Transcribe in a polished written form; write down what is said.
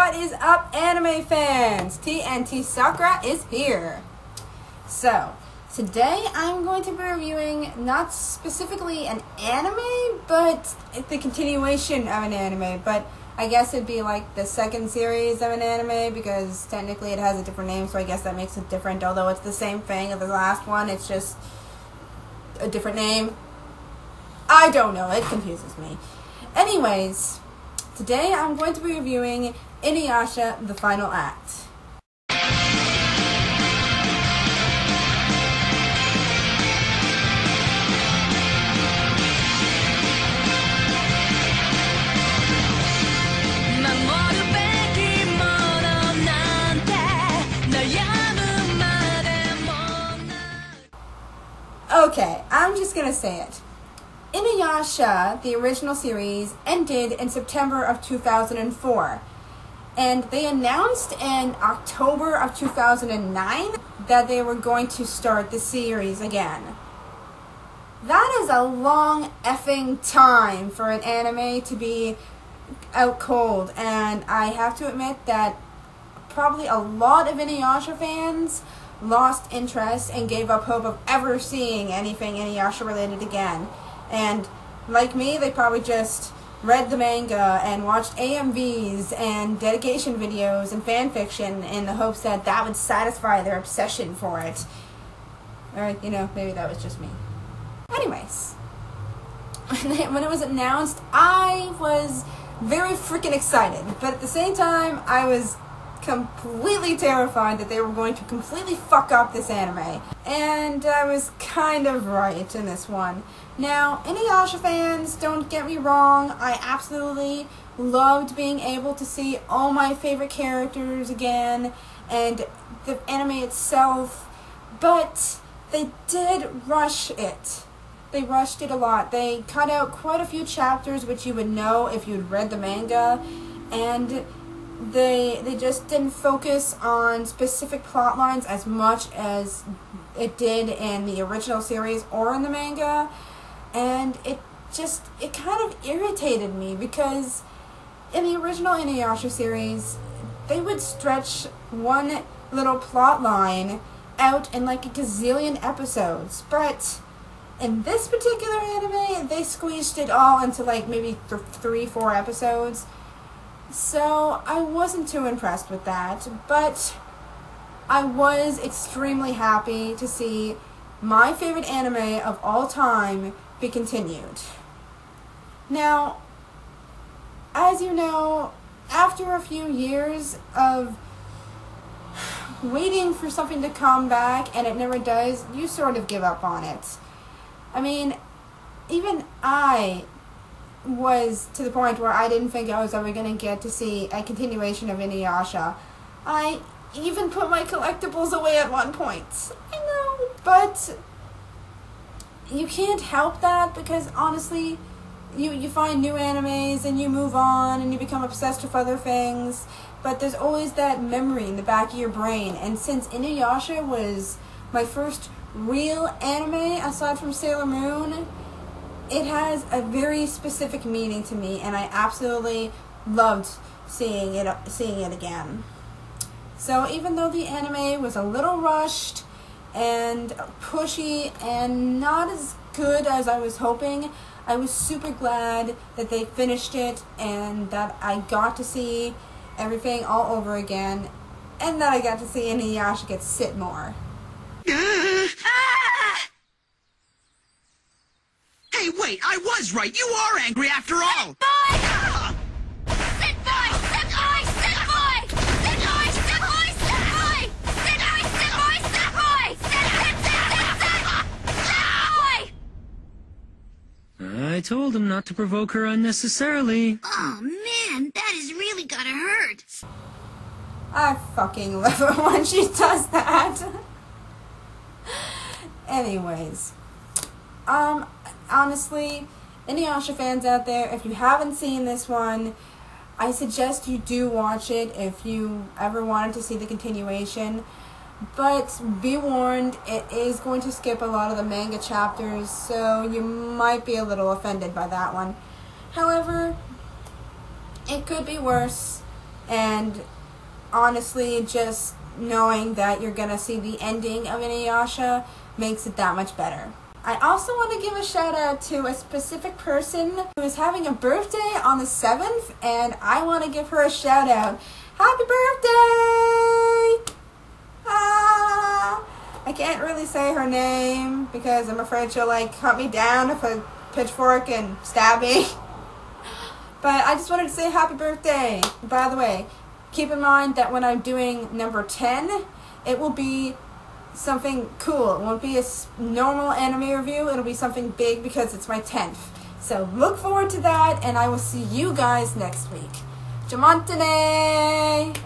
What is up, anime fans? TNTS Sakura is here. So, today I'm going to be reviewing not specifically an anime, but the continuation of an anime. But I guess it'd be like the second series of an anime because technically it has a different name, so I guess that makes it different. Although it's the same thing as the last one, it's just a different name. I don't know, it confuses me. Anyways, today I'm going to be reviewing Inuyasha, the final act. Okay, I'm just gonna say it. Inuyasha, the original series, ended in September of 2004. And they announced in October of 2009 that they were going to start the series again. That is a long effing time for an anime to be out cold. And I have to admit that probably a lot of Inuyasha fans lost interest and gave up hope of ever seeing anything Inuyasha related again. And like me, they probably just read the manga and watched AMVs and dedication videos and fanfiction in the hopes that that would satisfy their obsession for it. Or, maybe that was just me. Anyways, when it was announced, I was very freaking excited. But at the same time, I was completely terrified that they were going to completely fuck up this anime. And I was kind of right in this one. Now, Inuyasha fans, don't get me wrong, I absolutely loved being able to see all my favorite characters again, and the anime itself, but they did rush it. They rushed it a lot. They cut out quite a few chapters, which you would know if you'd read the manga, and they just didn't focus on specific plot lines as much as it did in the original series or in the manga. And it kind of irritated me because in the original Inuyasha series, they would stretch one little plot line out in like a gazillion episodes. But in this particular anime, they squeezed it all into like maybe 3-4 episodes. So I wasn't too impressed with that, but I was extremely happy to see my favorite anime of all time be continued. Now, as you know, after a few years of waiting for something to come back and it never does, you sort of give up on it. I mean, even I was to the point where I didn't think I was ever going to get to see a continuation of Inuyasha. I even put my collectibles away at one point. I know, but you can't help that because honestly, you find new animes and you move on and you become obsessed with other things, but there's always that memory in the back of your brain. And since Inuyasha was my first real anime aside from Sailor Moon, it has a very specific meaning to me, and I absolutely loved seeing it again. So even though the anime was a little rushed and pushy and not as good as I was hoping, I was super glad that they finished it and that I got to see everything all over again and that I got to see Inuyasha get sit more. Hey, wait, I was right. You are angry after all. I told him not to provoke her unnecessarily. Oh man, that is really gonna hurt. I fucking love it when she does that. Anyways, honestly, Inuyasha fans out there, if you haven't seen this one, I suggest you do watch it if you ever wanted to see the continuation. But be warned, it is going to skip a lot of the manga chapters, so you might be a little offended by that one. However, it could be worse, And honestly, just knowing that you're gonna see the ending of Inuyasha makes it that much better. I also want to give a shout out to a specific person who is having a birthday on the 7th, and I want to give her a shout out. Happy birthday! I can't really say her name because I'm afraid she'll hunt me down with a pitchfork and stab me. But I just wanted to say happy birthday. By the way, keep in mind that when I'm doing number 10, it will be something cool. It won't be a normal anime review. It'll be something big because it's my 10th. So look forward to that, and I will see you guys next week. Jamantane!